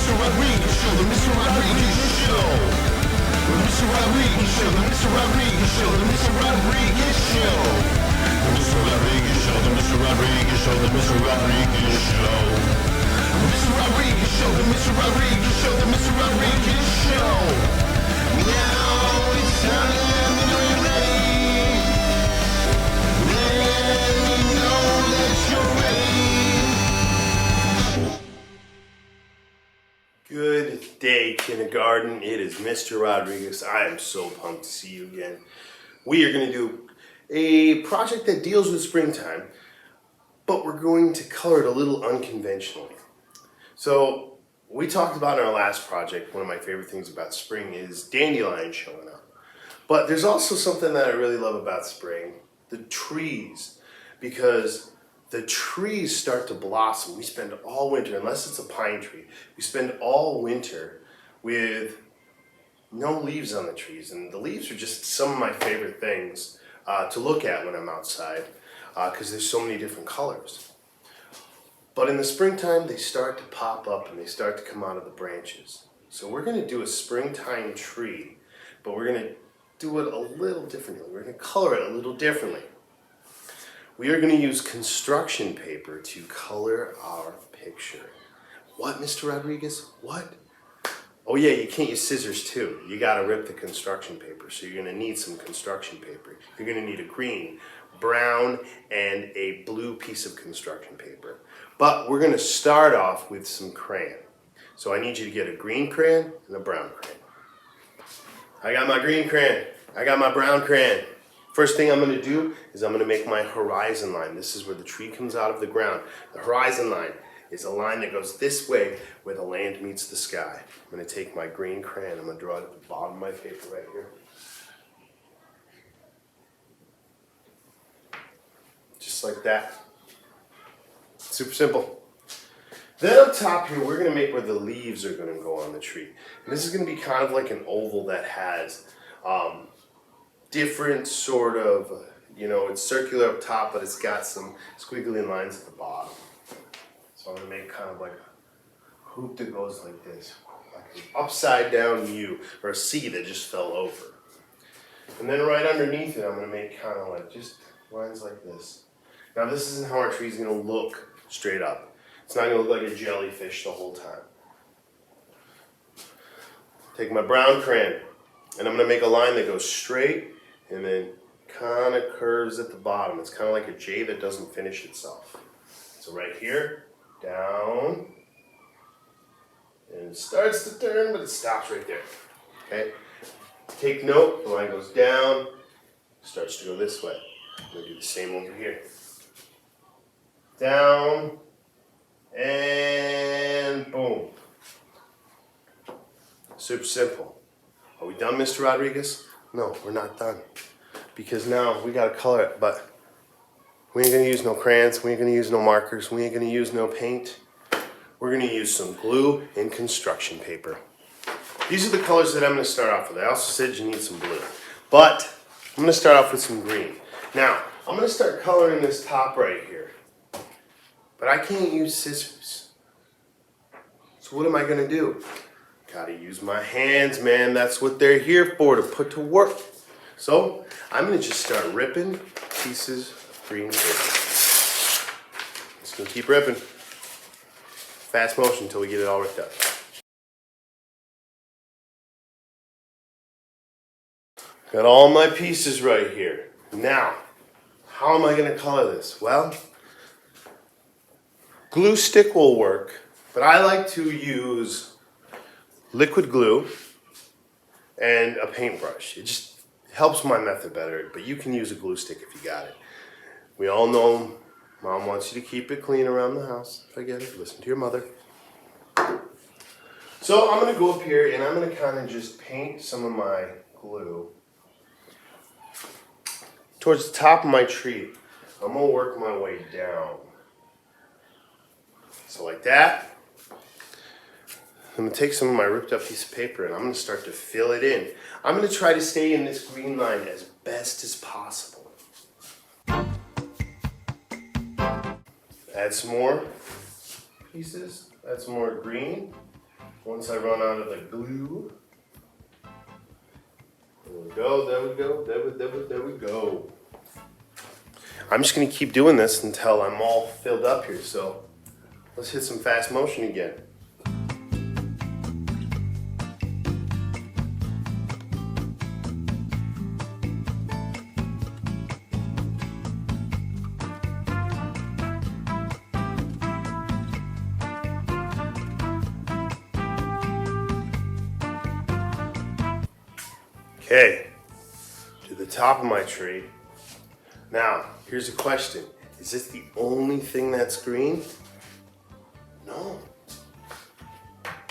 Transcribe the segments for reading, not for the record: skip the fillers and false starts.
Mr. Rodriguez Show, the Mr. Rodriguez Show. The Mr. Rodriguez Show, the Mr. Rodriguez Show, the Mr. Rodriguez Show. The Mr. Rodriguez Show, the Mr. Rodriguez Show, the Mr. Rodriguez Show. The Mr. Rodriguez Show, the Mr. Rodriguez Show, the Mr. Rodriguez Show. Now it's time, are you ready? Let me know that you're ready. Good day, kindergarten. It is Mr. Rodriguez. I am so pumped to see you again. We are going to do a project that deals with springtime, but we're going to color it a little unconventionally. So, we talked about in our last project, one of my favorite things about spring is dandelions showing up. But there's also something that I really love about spring, the trees, because the trees start to blossom. We spend all winter, unless it's a pine tree, we spend all winter with no leaves on the trees. And the leaves are just some of my favorite things to look at when I'm outside, because there's so many different colors. But in the springtime, they start to pop up and they start to come out of the branches. So we're going to do a springtime tree, but we're going to do it a little differently. We're going to color it a little differently. We are going to use construction paper to color our picture. What, Mr. Rodriguez? What? Oh yeah, you can't use scissors too. You got to rip the construction paper. So you're going to need some construction paper. You're going to need a green, brown, and a blue piece of construction paper. But we're going to start off with some crayon. So I need you to get a green crayon and a brown crayon. I got my green crayon. I got my brown crayon. First thing I'm going to do is I'm going to make my horizon line. This is where the tree comes out of the ground. The horizon line is a line that goes this way where the land meets the sky. I'm going to take my green crayon. I'm going to draw it at the bottom of my paper right here. Just like that. Super simple. Then up top here, we're going to make where the leaves are going to go on the tree. And this is going to be kind of like an oval that has different sort of, it's circular up top, but it's got some squiggly lines at the bottom. So I'm going to make kind of like a hoop that goes like this, like an upside down U, or a C that just fell over. And then right underneath it, I'm going to make kind of like just lines like this. Now this isn't how our tree is going to look straight up. It's not going to look like a jellyfish the whole time. Take my brown crayon, and I'm going to make a line that goes straight and then kind of curves at the bottom. It's kind of like a J that doesn't finish itself. So right here, down, and it starts to turn, but it stops right there. Okay? Take note, the line goes down, starts to go this way. I'm going to do the same over here. Down, and boom. Super simple. Are we done, Mr. Rodriguez? No, we're not done. Because now we gotta color it, but we ain't gonna use no crayons, we ain't gonna use no markers, we ain't gonna use no paint. We're gonna use some glue and construction paper. These are the colors that I'm gonna start off with. I also said you need some blue. But I'm gonna start off with some green. Now, I'm gonna start coloring this top right here. But I can't use scissors. So what am I gonna do? Gotta use my hands, man. That's what they're here for, to put to work. So I'm gonna just start ripping pieces of green paper. Just gonna keep ripping. Fast motion until we get it all ripped up. Got all my pieces right here. Now, how am I gonna color this? Well, glue stick will work, but I like to use liquid glue and a paintbrush. It just helps my method better, but you can use a glue stick if you got it. We all know Mom wants you to keep it clean around the house. I get it. Listen to your mother. So I'm going to go up here and I'm going to kind of just paint some of my glue towards the top of my tree. I'm going to work my way down. So like that. I'm going to take some of my ripped up piece of paper and I'm going to start to fill it in. I'm going to try to stay in this green line as best as possible. Add some more pieces, add some more green. once I run out of the glue. There we go, there we go, there we go. I'm just gonna keep doing this until I'm all filled up here, so let's hit some fast motion again. Okay, to the top of my tree. Now, here's a question. Is this the only thing that's green? No.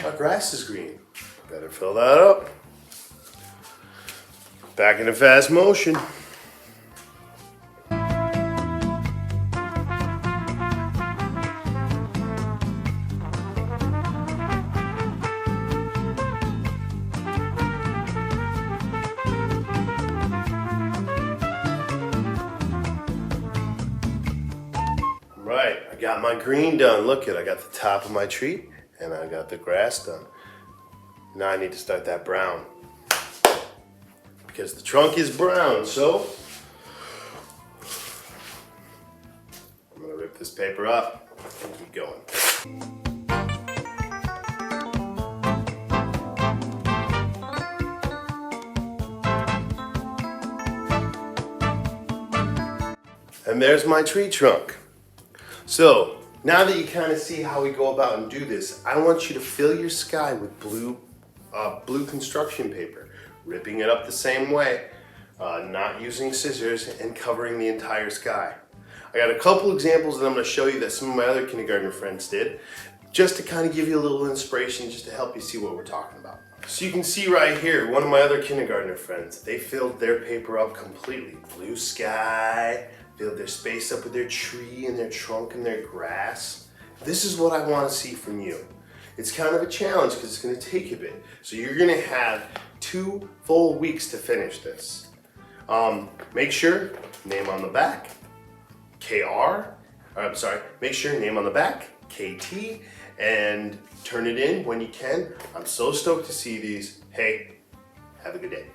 Our grass is green. Better fill that up. Back into fast motion. Right, I got my green done. Look it, I got the top of my tree and I got the grass done. Now I need to start that brown because the trunk is brown, so I'm gonna rip this paper up and keep going. And there's my tree trunk. So, now that you kind of see how we go about and do this, I want you to fill your sky with blue construction paper, ripping it up the same way, not using scissors, and covering the entire sky. I got a couple examples that I'm going to show you that some of my other kindergartner friends did, just to kind of give you a little inspiration, just to help you see what we're talking about. So you can see right here, one of my other kindergartner friends, they filled their paper up completely. Blue sky, filled their space up with their tree and their trunk and their grass. This is what I want to see from you. It's kind of a challenge because it's going to take a bit. So you're going to have 2 full weeks to finish this. Make sure, name on the back, make sure name on the back, KT, and turn it in when you can. I'm so stoked to see these. Hey, have a good day.